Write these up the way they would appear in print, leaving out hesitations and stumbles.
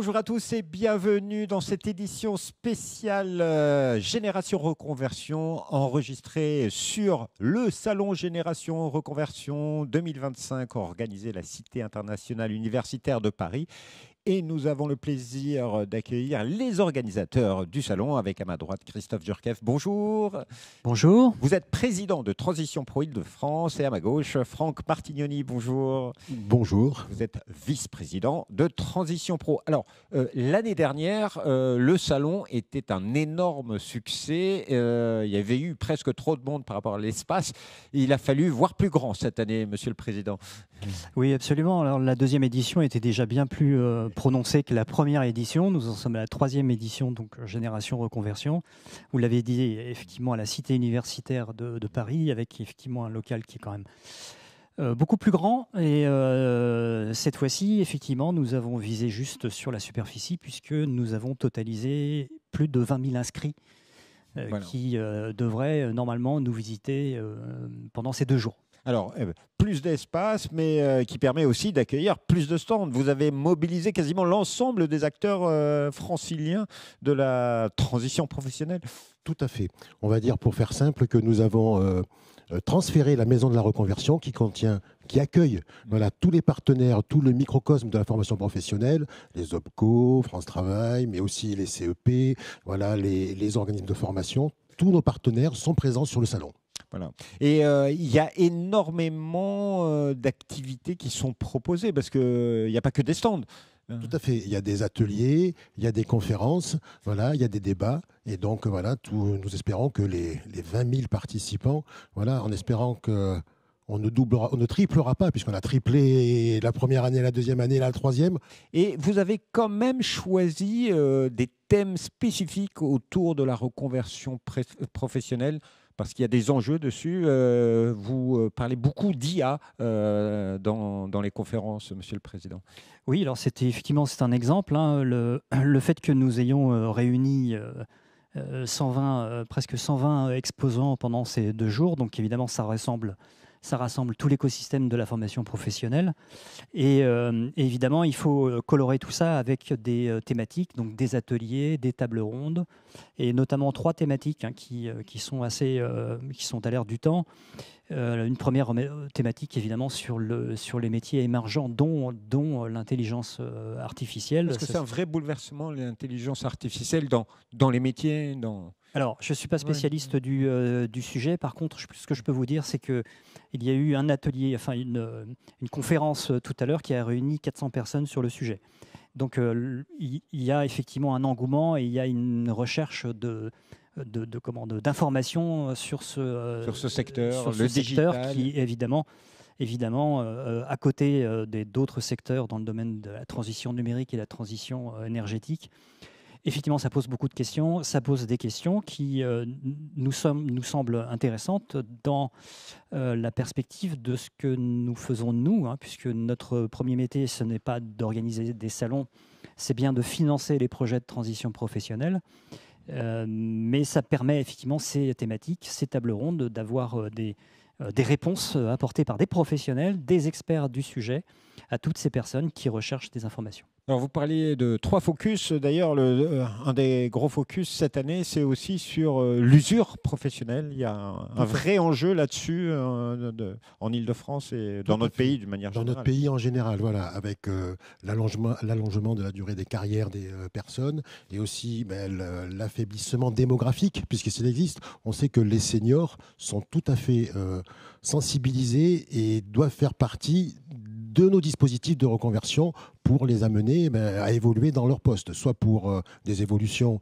Bonjour à tous et bienvenue dans cette édition spéciale Génération Reconversion enregistrée sur le Salon Génération Reconversion 2025 organisé à la Cité internationale universitaire de Paris. Et nous avons le plaisir d'accueillir les organisateurs du salon avec à ma droite Christophe Djurkeff. Bonjour. Bonjour. Vous êtes président de Transition Pro Île-de-France et à ma gauche Franck Martignoni. Bonjour. Bonjour. Vous êtes vice-président de Transition Pro. Alors, l'année dernière, le salon était un énorme succès. Il y avait eu presque trop de monde par rapport à l'espace. Il a fallu voir plus grand cette année, Monsieur le Président. Oui, absolument. Alors, la deuxième édition était déjà bien plus prononcée que la première édition. Nous en sommes à la troisième édition, donc Génération Reconversion. Vous l'avez dit, effectivement, à la Cité universitaire de Paris, avec effectivement un local qui est quand même beaucoup plus grand. Et cette fois-ci, effectivement, nous avons visé juste sur la superficie, puisque nous avons totalisé plus de 20 000 inscrits voilà, qui devraient normalement nous visiter pendant ces 2 jours. Alors, plus d'espace, mais qui permet aussi d'accueillir plus de stands. Vous avez mobilisé quasiment l'ensemble des acteurs franciliens de la transition professionnelle. Tout à fait. On va dire, pour faire simple, que nous avons transféré la maison de la reconversion qui accueille voilà, tous les partenaires, tout le microcosme de la formation professionnelle, les OPCO, France Travail, mais aussi les CEP, voilà, les organismes de formation. Tous nos partenaires sont présents sur le salon. Voilà. Et il y a énormément d'activités qui sont proposées parce qu'il n'y a pas que des stands. Tout à fait. Il y a des ateliers, il y a des conférences, voilà, il y a des débats. Et donc, voilà, nous espérons que les 20 000 participants, voilà, en espérant que on ne triplera pas, puisqu'on a triplé la première année, la deuxième année, la troisième. Et vous avez quand même choisi des thèmes spécifiques autour de la reconversion professionnelle, parce qu'il y a des enjeux dessus. Vous parlez beaucoup d'IA dans les conférences, Monsieur le Président. Oui, alors c'est un exemple. Hein, le fait que nous ayons réuni presque 120 exposants pendant ces 2 jours, donc évidemment ça rassemble tout l'écosystème de la formation professionnelle. Et évidemment, il faut colorer tout ça avec des thématiques, donc des ateliers, des tables rondes, et notamment 3 thématiques hein, qui sont à l'air du temps. Une première thématique, évidemment, sur les métiers émergents, dont l'intelligence artificielle. Parce que c'est un vrai bouleversement, l'intelligence artificielle, dans les métiers, Alors, je ne suis pas spécialiste du sujet. Par contre, ce que je peux vous dire, c'est qu'il y a eu un atelier, enfin une conférence tout à l'heure qui a réuni 400 personnes sur le sujet. Donc, il y a effectivement un engouement et il y a une recherche d'informations sur ce secteur, le secteur qui, évidemment, à côté d'autres secteurs dans le domaine de la transition numérique et la transition énergétique. Effectivement, ça pose beaucoup de questions. Ça pose des questions qui nous semblent intéressantes dans la perspective de ce que nous faisons nous, hein, puisque notre premier métier, ce n'est pas d'organiser des salons, c'est bien de financer les projets de transition professionnelle. Mais ça permet effectivement ces thématiques, ces tables rondes, d'avoir des réponses apportées par des professionnels, des experts du sujet, à toutes ces personnes qui recherchent des informations. Alors vous parliez de 3 focus. D'ailleurs, un des gros focus cette année, c'est aussi sur l'usure professionnelle. Il y a un vrai enjeu là-dessus en Île-de-France et dans notre pays d'une manière générale. Dans notre pays en général, voilà, avec l'allongement de la durée des carrières des personnes et aussi l'affaiblissement démographique, puisqu'il existe. On sait que les seniors sont tout à fait sensibilisés et doivent faire partie de nos dispositifs de reconversion pour les amener à évoluer dans leur poste, soit pour des évolutions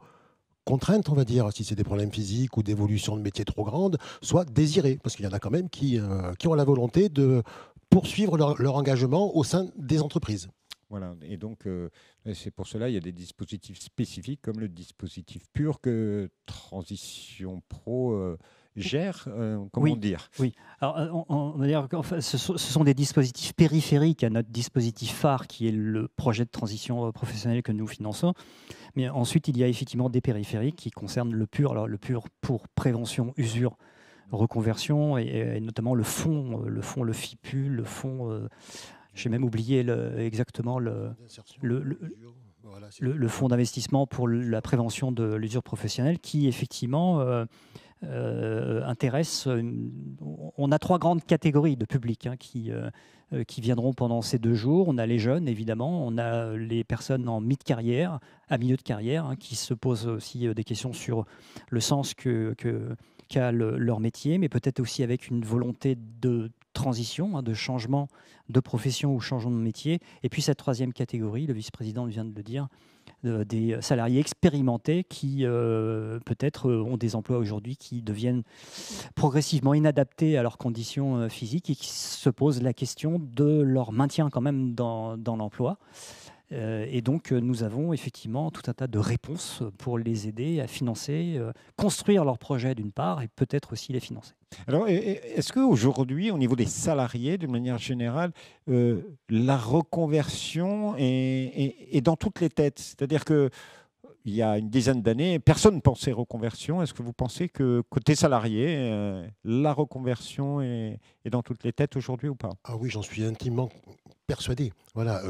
contraintes, on va dire, si c'est des problèmes physiques ou d'évolution de métiers trop grandes, soit désirées, parce qu'il y en a quand même qui ont la volonté de poursuivre leur engagement au sein des entreprises. Voilà, et donc c'est pour cela il y a des dispositifs spécifiques comme le dispositif PUR que Transition Pro gère, comment dire ? Oui, alors on va dire que ce sont des dispositifs périphériques à notre dispositif phare qui est le projet de transition professionnelle que nous finançons. Mais ensuite, il y a effectivement des périphériques qui concernent le PUR. Alors le PUR pour prévention, usure, reconversion et notamment le FIPU, le fonds... j'ai même oublié exactement Voilà, le fonds d'investissement pour la prévention de l'usure professionnelle qui, effectivement, intéresse. On a 3 grandes catégories de public qui viendront pendant ces 2 jours. On a les jeunes, évidemment. On a les personnes en mi-carrière, à milieu de carrière, qui se posent aussi des questions sur le sens qu'a leur métier, mais peut-être aussi avec une volonté de transition, de changement de profession ou changement de métier. Et puis cette 3e catégorie, le vice-président vient de le dire, des salariés expérimentés qui peut-être ont des emplois aujourd'hui qui deviennent progressivement inadaptés à leurs conditions physiques et qui se posent la question de leur maintien quand même dans l'emploi. Et donc nous avons effectivement tout un tas de réponses pour les aider à financer, construire leurs projets d'une part et peut-être aussi les financer. Alors, est-ce qu'aujourd'hui, au niveau des salariés, de manière générale, la reconversion est dans toutes les têtes? C'est-à-dire qu'il y a une dizaine d'années, personne ne pensait reconversion. Est-ce que vous pensez que côté salarié, la reconversion est dans toutes les têtes aujourd'hui ou pas? Ah oui, j'en suis intimement persuadé. Voilà.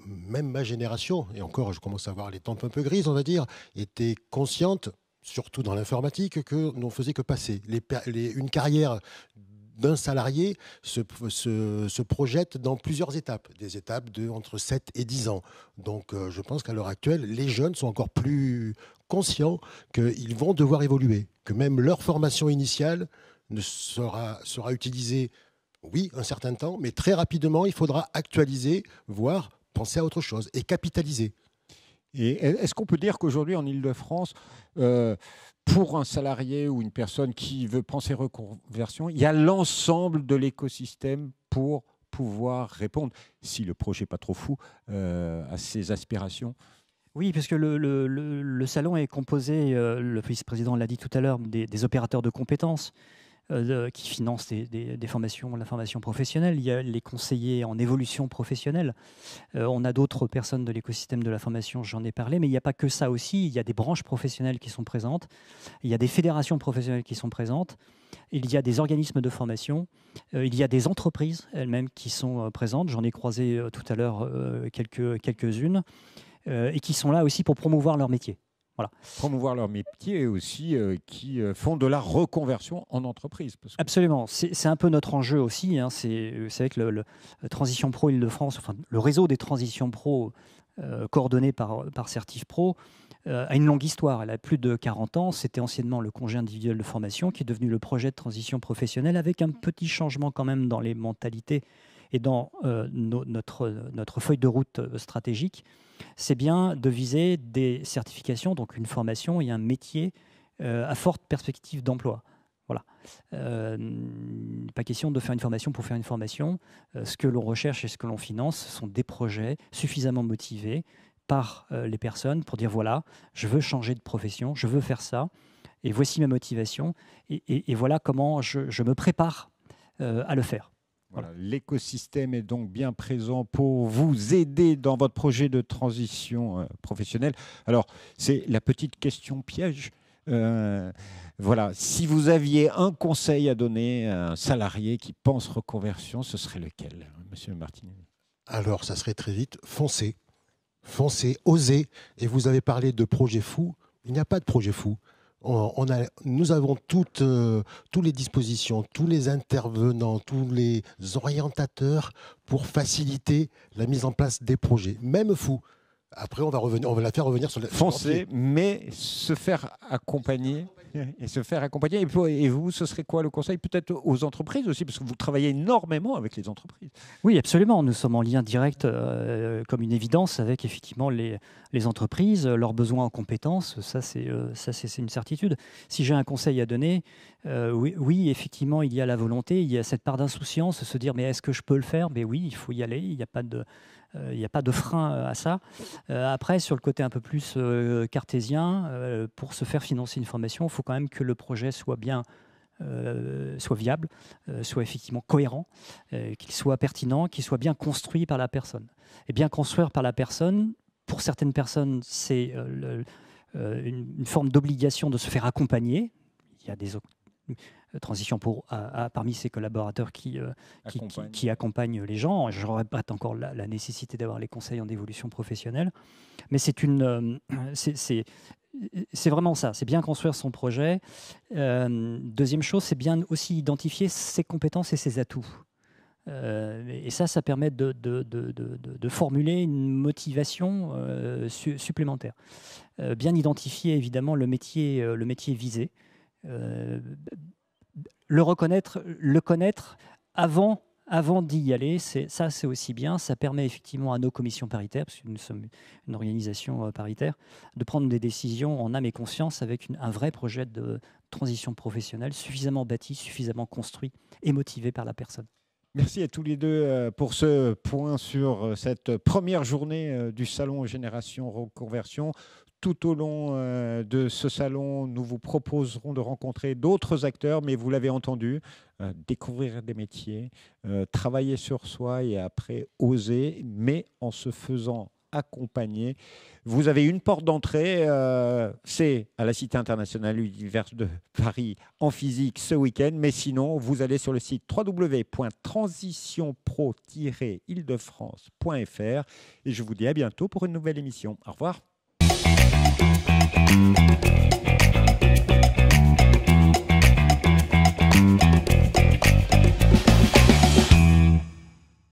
Même ma génération, et encore je commence à voir les tempes un peu grises, on va dire, était consciente, surtout dans l'informatique, que l'on faisait que passer. Une carrière d'un salarié se projette dans plusieurs étapes, des étapes de entre 7 et 10 ans. Donc je pense qu'à l'heure actuelle, les jeunes sont encore plus conscients qu'ils vont devoir évoluer, que même leur formation initiale sera utilisée, oui, un certain temps, mais très rapidement, il faudra actualiser, voire penser à autre chose et capitaliser. Et est-ce qu'on peut dire qu'aujourd'hui, en Île-de-France, pour un salarié ou une personne qui veut penser reconversion, il y a l'ensemble de l'écosystème pour pouvoir répondre, si le projet n'est pas trop fou, à ses aspirations? Oui, parce que le salon est composé, le vice-président l'a dit tout à l'heure, des opérateurs de compétences qui financent des formations, la formation professionnelle. Il y a les conseillers en évolution professionnelle. On a d'autres personnes de l'écosystème de la formation, j'en ai parlé, mais il n'y a pas que ça aussi. Il y a des branches professionnelles qui sont présentes. Il y a des fédérations professionnelles qui sont présentes. Il y a des organismes de formation. Il y a des entreprises elles-mêmes qui sont présentes. J'en ai croisé tout à l'heure quelques-unes et qui sont là aussi pour promouvoir leur métier. Voilà. Promouvoir leur métier et aussi qui font de la reconversion en entreprise. Parce que... Absolument. C'est un peu notre enjeu aussi. C'est avec le Transition Pro Île-de-France, enfin, le réseau des transitions pro coordonné par Certif Pro, a une longue histoire. Elle a plus de 40 ans. C'était anciennement le congé individuel de formation qui est devenu le projet de transition professionnelle avec un petit changement quand même dans les mentalités et dans notre feuille de route stratégique. C'est bien de viser des certifications, donc une formation et un métier à forte perspective d'emploi. Voilà. Pas question de faire une formation pour faire une formation. Ce que l'on recherche et ce que l'on finance, ce sont des projets suffisamment motivés par les personnes pour dire voilà, je veux changer de profession, je veux faire ça, et voici ma motivation, et voilà comment je me prépare à le faire. Voilà, l'écosystème est donc bien présent pour vous aider dans votre projet de transition professionnelle. Alors, c'est la petite question piège. Voilà, si vous aviez un conseil à donner à un salarié qui pense reconversion, ce serait lequel, Monsieur Martinet? Alors, ça serait très vite, foncez, osez. Et vous avez parlé de projet fou. Il n'y a pas de projet fou. Nous avons toutes les dispositions, tous les intervenants, tous les orientateurs pour faciliter la mise en place des projets, même fous. Après, on va la faire revenir sur le foncer, mais se faire accompagner. Et se faire accompagner. Et vous, ce serait quoi le conseil? Peut-être aux entreprises aussi, parce que vous travaillez énormément avec les entreprises. Oui, absolument. Nous sommes en lien direct, comme une évidence, avec effectivement les entreprises, leurs besoins en compétences. Ça, c'est une certitude. Si j'ai un conseil à donner, oui, effectivement, il y a la volonté, il y a cette part d'insouciance, se dire, mais est-ce que je peux le faire? Mais oui, il faut y aller. Il n'y a pas de frein à ça. Après, sur le côté un peu plus cartésien, pour se faire financer une formation, il faut quand même que le projet soit bien, soit viable, soit effectivement cohérent, qu'il soit pertinent, qu'il soit bien construit par la personne. Et bien construire par la personne, pour certaines personnes, c'est une forme d'obligation de se faire accompagner. Il y a Transition Pro a parmi ses collaborateurs qui accompagnent les gens. Je regrette encore la nécessité d'avoir les conseils en évolution professionnelle. Mais c'est vraiment ça, c'est bien construire son projet. Deuxième chose, c'est bien aussi identifier ses compétences et ses atouts. Et ça permet de formuler une motivation supplémentaire. Bien identifier évidemment le métier visé. Le connaître avant d'y aller, c'est aussi bien. Ça permet effectivement à nos commissions paritaires, parce que nous sommes une organisation paritaire, de prendre des décisions en âme et conscience avec un vrai projet de transition professionnelle suffisamment bâti, suffisamment construit et motivé par la personne. Merci à tous les deux pour ce point sur cette première journée du Salon Génération Reconversion. Tout au long de ce salon, nous vous proposerons de rencontrer d'autres acteurs, mais vous l'avez entendu, découvrir des métiers, travailler sur soi et après oser, mais en se faisant accompagner. Vous avez une porte d'entrée, c'est à la Cité internationale Univers de Paris en physique ce week-end, mais sinon, vous allez sur le site www.transitionpro-île-de-france.fr et je vous dis à bientôt pour une nouvelle émission. Au revoir.